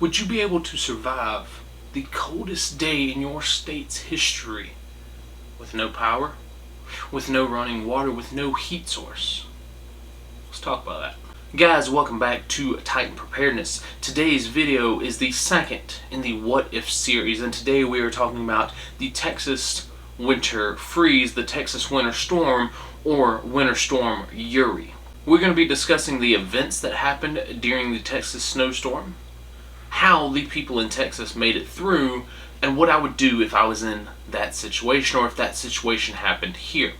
Would you be able to survive the coldest day in your state's history with no power, with no running water, with no heat source? Let's talk about that. Guys, welcome back to Titan Preparedness. Today's video is the second in the What If series, and today we are talking about the Texas winter freeze, the Texas winter storm, or Winter Storm Yuri. We're going to be discussing the events that happened during the Texas snowstorm, how the people in Texas made it through, and what I would do if I was in that situation or if that situation happened here.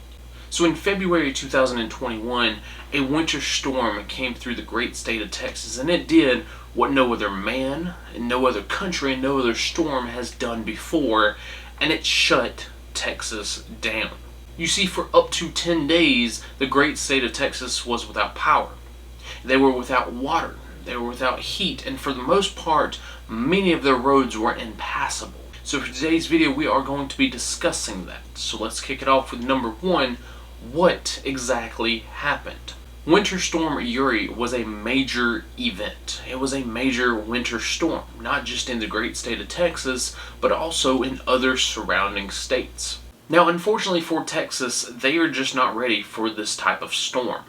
So in February 2021, a winter storm came through the great state of Texas, and it did what no other man, and no other country, and no other storm has done before, and it shut Texas down. You see, for up to 10 days, the great state of Texas was without power. They were without water, they were without heat, and for the most part, many of their roads were impassable. So for today's video, we are going to be discussing that. So let's kick it off with number one. What exactly happened? Winter Storm Yuri was a major event. It was a major winter storm, not just in the great state of Texas, but also in other surrounding states. Now, unfortunately for Texas, they are just not ready for this type of storm.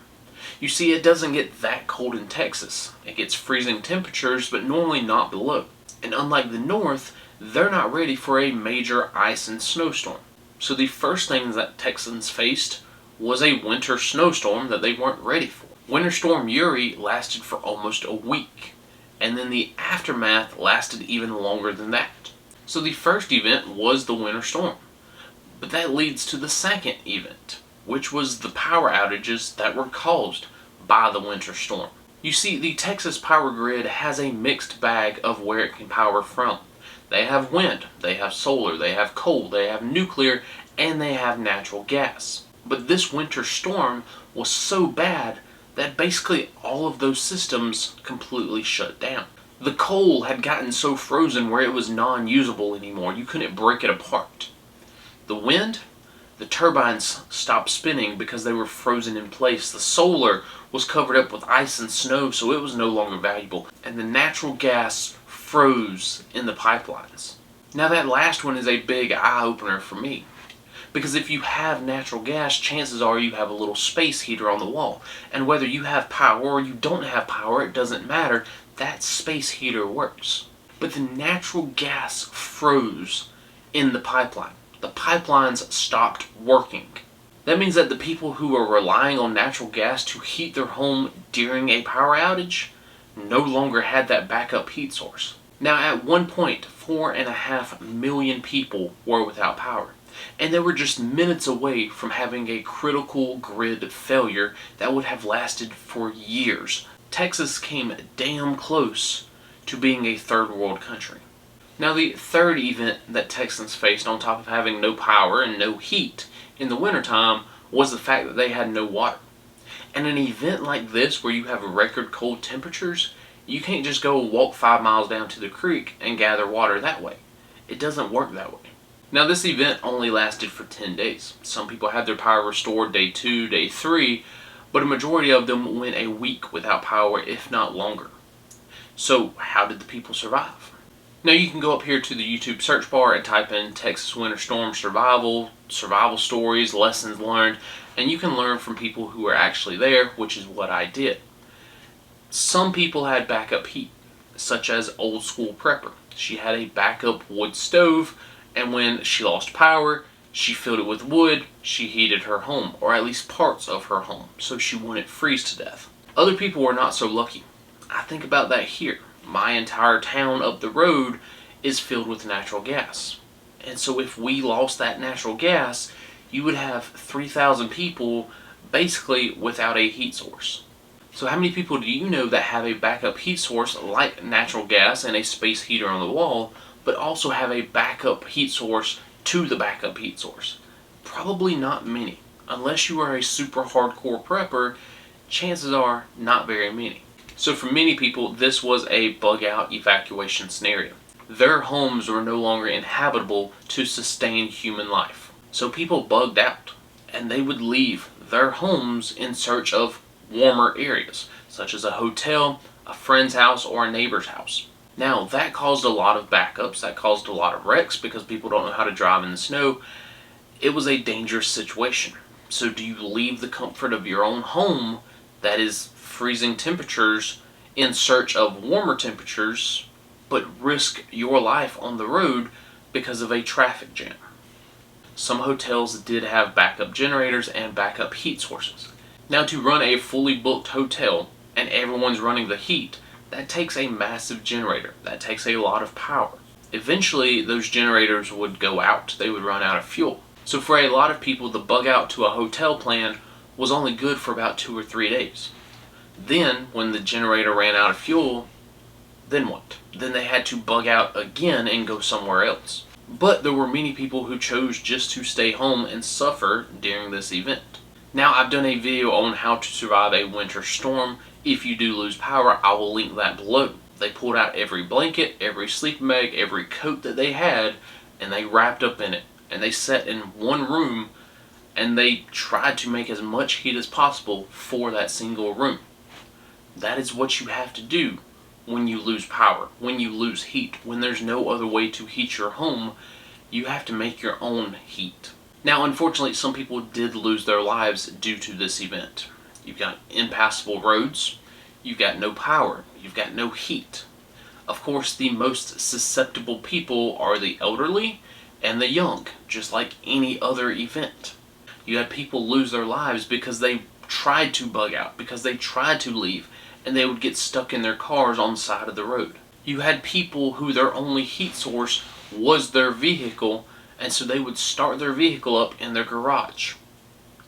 You see, it doesn't get that cold in Texas. It gets freezing temperatures, but normally not below. And unlike the north, they're not ready for a major ice and snowstorm. So the first things that Texans faced was a winter snowstorm that they weren't ready for. Winter Storm Yuri lasted for almost a week, and then the aftermath lasted even longer than that. So the first event was the winter storm, but that leads to the second event, which was the power outages that were caused by the winter storm. You see, the Texas power grid has a mixed bag of where it can power from. They have wind, they have solar, they have coal, they have nuclear, and they have natural gas. But this winter storm was so bad that basically all of those systems completely shut down. The coal had gotten so frozen where it was non-usable anymore. You couldn't break it apart. The wind, the turbines stopped spinning because they were frozen in place. The solar was covered up with ice and snow, so it was no longer valuable. And the natural gas froze in the pipelines. Now that last one is a big eye-opener for me. Because if you have natural gas, chances are you have a little space heater on the wall. And whether you have power or you don't have power, it doesn't matter. That space heater works. But the natural gas froze in the pipeline. The pipelines stopped working. That means that the people who are relying on natural gas to heat their home during a power outage no longer had that backup heat source. Now, at one point, 4.5 million people were without power. And they were just minutes away from having a critical grid failure that would have lasted for years. Texas came damn close to being a third world country. Now, the third event that Texans faced, on top of having no power and no heat in the wintertime, was the fact that they had no water. And an event like this, where you have record cold temperatures, you can't just go walk 5 miles down to the creek and gather water that way. It doesn't work that way. Now, this event only lasted for 10 days. Some people had their power restored day 2, day 3, but a majority of them went a week without power, if not longer. So, how did the people survive? Now, you can go up here to the YouTube search bar and type in Texas Winter Storm survival stories, lessons learned, and you can learn from people who are actually there, which is what I did. Some people had backup heat, such as Old School Prepper. She had a backup wood stove, and when she lost power, she filled it with wood, she heated her home, or at least parts of her home, so she wouldn't freeze to death. Other people were not so lucky. I think about that here. My entire town up the road is filled with natural gas. And so if we lost that natural gas, you would have 3,000 people basically without a heat source. So how many people do you know that have a backup heat source like natural gas and a space heater on the wall, but also have a backup heat source to the backup heat source? Probably not many. Unless you are a super hardcore prepper, chances are not very many. So for many people, this was a bug out evacuation scenario. Their homes were no longer inhabitable to sustain human life. So people bugged out, and they would leave their homes in search of warmer areas, such as a hotel, a friend's house, or a neighbor's house. Now, that caused a lot of backups, that caused a lot of wrecks because people don't know how to drive in the snow. It was a dangerous situation. So do you leave the comfort of your own home that is freezing temperatures in search of warmer temperatures, but risk your life on the road because of a traffic jam? Some hotels did have backup generators and backup heat sources. Now, to run a fully booked hotel and everyone's running the heat, that takes a massive generator. That takes a lot of power. Eventually, those generators would go out. They would run out of fuel. So for a lot of people, the bug out to a hotel plan was only good for about 2 or 3 days. Then, when the generator ran out of fuel, then what? Then they had to bug out again and go somewhere else. But there were many people who chose just to stay home and suffer during this event. Now, I've done a video on how to survive a winter storm. If you do lose power, I will link that below. They pulled out every blanket, every sleeping bag, every coat that they had, and they wrapped up in it. And they sat in one room, and they tried to make as much heat as possible for that single room. That is what you have to do when you lose power, when you lose heat, when there's no other way to heat your home. You have to make your own heat. Now, unfortunately, some people did lose their lives due to this event. You've got impassable roads, you've got no power, you've got no heat. Of course, the most susceptible people are the elderly and the young, just like any other event. You had people lose their lives because they tried to bug out, because they tried to leave, and they would get stuck in their cars on the side of the road. You had people who their only heat source was their vehicle, and so they would start their vehicle up in their garage.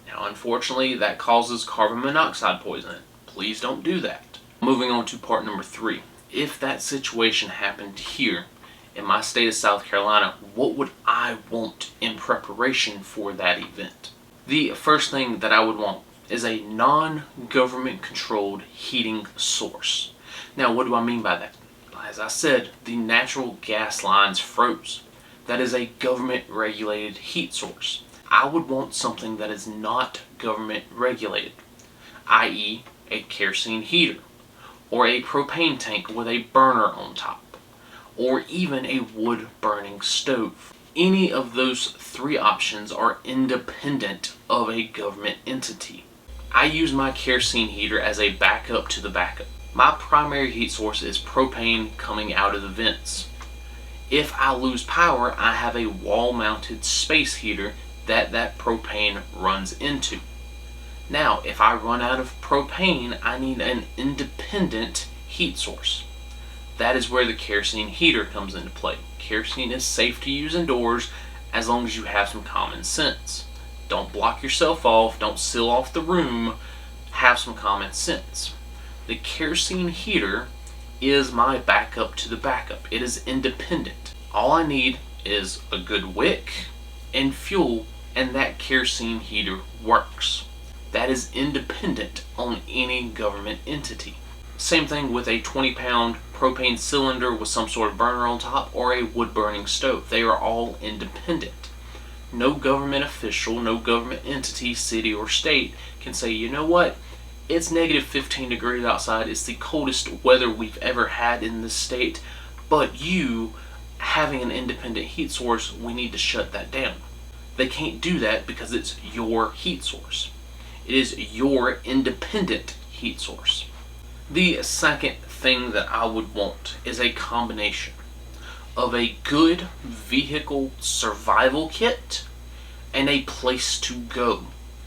Now, unfortunately, that causes carbon monoxide poisoning. Please don't do that. Moving on to part number 3. If that situation happened here in my state of South Carolina, what would I want in preparation for that event? The first thing that I would want is a non-government controlled heating source. Now, what do I mean by that? As I said, the natural gas lines froze. That is a government regulated heat source. I would want something that is not government regulated, i.e. a kerosene heater, or a propane tank with a burner on top, or even a wood burning stove. Any of those 3 options are independent of a government entity. I use my kerosene heater as a backup to the backup. My primary heat source is propane coming out of the vents. If I lose power, I have a wall-mounted space heater that propane runs into. Now, if I run out of propane, I need an independent heat source. That is where the kerosene heater comes into play. Kerosene is safe to use indoors as long as you have some common sense. Don't block yourself off, don't seal off the room, have some common sense. The kerosene heater is my backup to the backup. It is independent. All I need is a good wick and fuel, and that kerosene heater works. That is independent on any government entity. Same thing with a 20-pound propane cylinder with some sort of burner on top, or a wood-burning stove. They are all independent. No government official, no government entity, city or state can say, you know what, it's negative 15 degrees outside, it's the coldest weather we've ever had in this state, but you, having an independent heat source, we need to shut that down. They can't do that because it's your heat source. It is your independent heat source. The second thing that I would want is a combination of a good vehicle survival kit and a place to go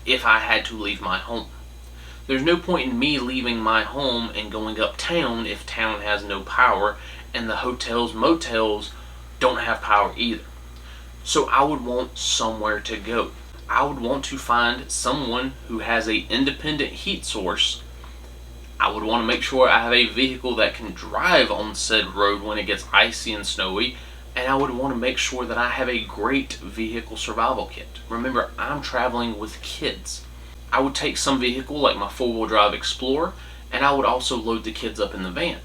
if I had to leave my home. There's no point in me leaving my home and going uptown if town has no power and the hotels, motels don't have power either. So I would want somewhere to go. I would want to find someone who has an independent heat source. I would want to make sure I have a vehicle that can drive on said road when it gets icy and snowy, and I would want to make sure that I have a great vehicle survival kit. Remember, I'm traveling with kids. I would take some vehicle like my 4-wheel drive Explorer, and I would also load the kids up in the van.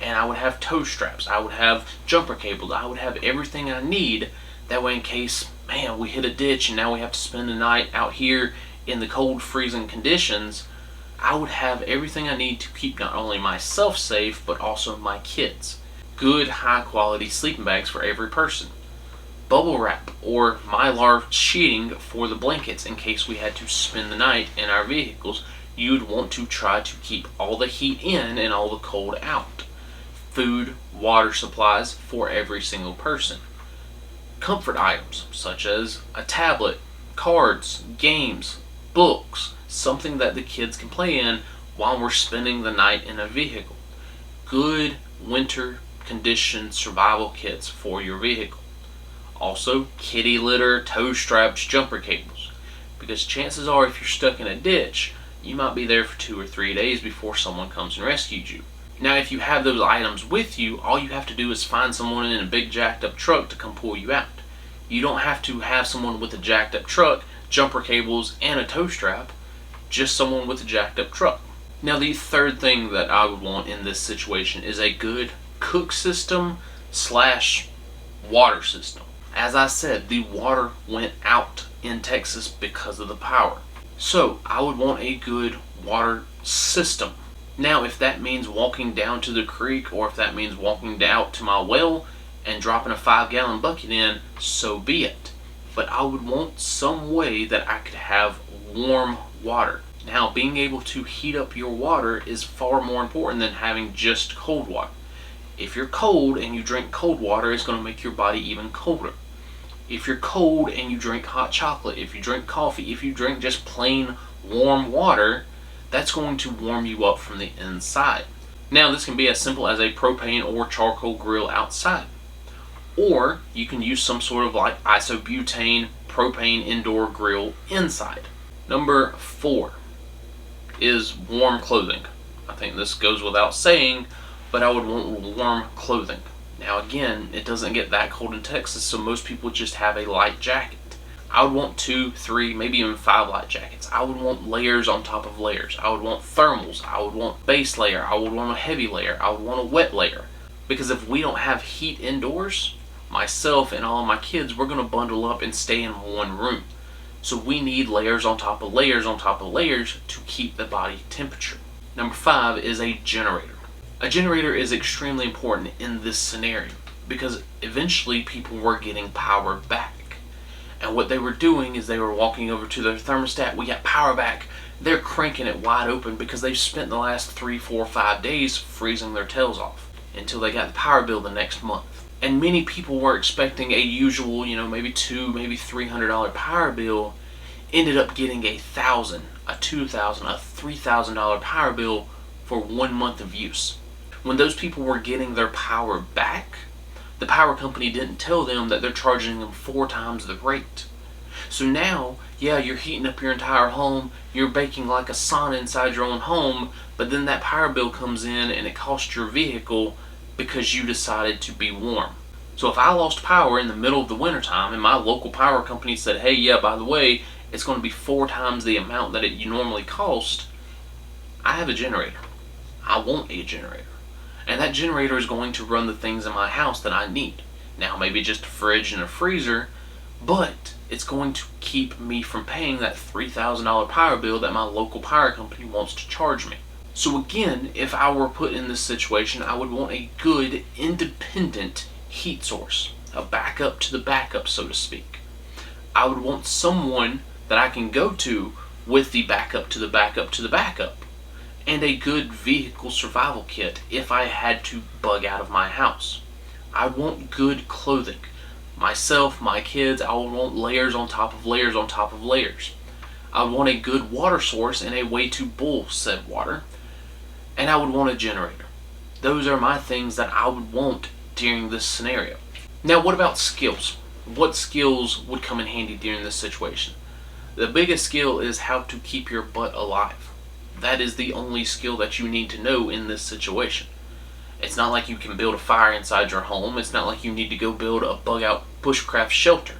And I would have tow straps, I would have jumper cables, I would have everything I need. That way in case, man, we hit a ditch and now we have to spend the night out here in the cold freezing conditions, I would have everything I need to keep not only myself safe, but also my kids. good high quality sleeping bags for every person, bubble wrap or mylar sheeting for the blankets in case we had to spend the night in our vehicles. You'd want to try to keep all the heat in and all the cold out. Food, water supplies for every single person. Comfort items such as a tablet, cards, games, books, something that the kids can play in while we're spending the night in a vehicle. Good winter condition survival kits for your vehicle. Also, kitty litter, tow straps, jumper cables. Because chances are if you're stuck in a ditch, you might be there for 2 or 3 days before someone comes and rescues you. Now, if you have those items with you, all you have to do is find someone in a big jacked up truck to come pull you out. You don't have to have someone with a jacked up truck, jumper cables, and a tow strap. Just someone with a jacked up truck. Now, the third thing that I would want in this situation is a good cook system / water system. As I said, the water went out in Texas because of the power. So I would want a good water system. Now, if that means walking down to the creek or if that means walking out to my well and dropping a 5-gallon bucket in, so be it. But I would want some way that I could have warm water. Now, being able to heat up your water is far more important than having just cold water. If you're cold and you drink cold water, it's going to make your body even colder. If you're cold and you drink hot chocolate, if you drink coffee, if you drink just plain warm water, that's going to warm you up from the inside. Now, this can be as simple as a propane or charcoal grill outside. Or you can use some sort of like isobutane, propane indoor grill inside. Number 4 is warm clothing. I think this goes without saying, but I would want warm clothing. Now again, it doesn't get that cold in Texas, so most people just have a light jacket. I would want 2, 3, maybe even 5 light jackets. I would want layers on top of layers. I would want thermals. I would want base layer. I would want a heavy layer. I would want a wet layer. Because if we don't have heat indoors, myself and all of my kids, we're going to bundle up and stay in one room. So we need layers on top of layers on top of layers to keep the body temperature. Number 5 is a generator. A generator is extremely important in this scenario because eventually people were getting power back. And what they were doing is they were walking over to their thermostat, we got power back. They're cranking it wide open because they've spent the last 3, 4, 5 days freezing their tails off until they got the power bill the next month. And many people were expecting a usual, maybe $200, maybe $300 power bill, ended up getting $1,000, $2,000, $3,000 power bill for 1 month of use. When those people were getting their power back, the power company didn't tell them that they're charging them 4 times the rate. So now, yeah, you're heating up your entire home, you're baking like a sauna inside your own home, but then that power bill comes in and it costs your vehicle because you decided to be warm. So if I lost power in the middle of the wintertime and my local power company said, hey, yeah, by the way, it's going to be 4 times the amount that it normally cost, I have a generator. I want a generator. And that generator is going to run the things in my house that I need. Now, maybe just a fridge and a freezer, but it's going to keep me from paying that $3,000 power bill that my local power company wants to charge me. So again, if I were put in this situation, I would want a good independent heat source, a backup to the backup, so to speak. I would want someone that I can go to with the backup to the backup to the backup, and a good vehicle survival kit if I had to bug out of my house. I want good clothing. Myself, my kids, I would want layers on top of layers on top of layers. I would want a good water source and a way to boil said water. And I would want a generator. Those are my things that I would want during this scenario. Now, what about skills? What skills would come in handy during this situation? The biggest skill is how to keep your butt alive. That is the only skill that you need to know in this situation. It's not like you can build a fire inside your home. It's not like you need to go build a bug-out bushcraft shelter.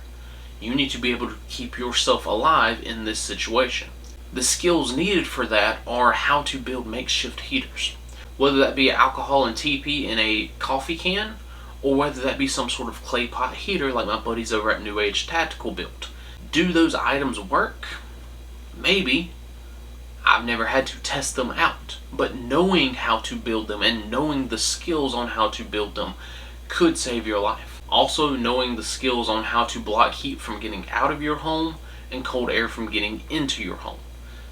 You need to be able to keep yourself alive in this situation. The skills needed for that are how to build makeshift heaters. Whether that be alcohol and TP in a coffee can, or whether that be some sort of clay pot heater like my buddies over at New Age Tactical built. Do those items work? Maybe. I've never had to test them out, but knowing how to build them and knowing the skills on how to build them could save your life. Also, knowing the skills on how to block heat from getting out of your home and cold air from getting into your home,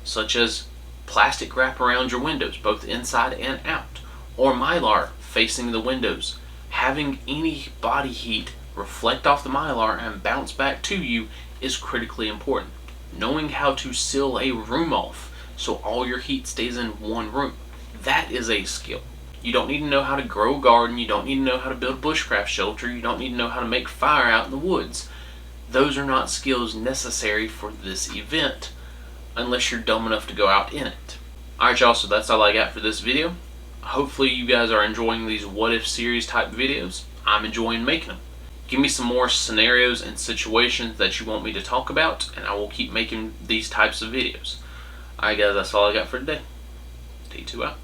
such as plastic wrap around your windows, both inside and out, or mylar facing the windows. Having any body heat reflect off the mylar and bounce back to you is critically important. Knowing how to seal a room off so all your heat stays in one room, that is a skill. You don't need to know how to grow a garden, you don't need to know how to build a bushcraft shelter, you don't need to know how to make fire out in the woods. Those are not skills necessary for this event unless you're dumb enough to go out in it. Alright y'all, so that's all I got for this video. Hopefully you guys are enjoying these what if series type videos. I'm enjoying making them. Give me some more scenarios and situations that you want me to talk about, and I will keep making these types of videos. Alright guys, that's all I got for today. Day 2 out.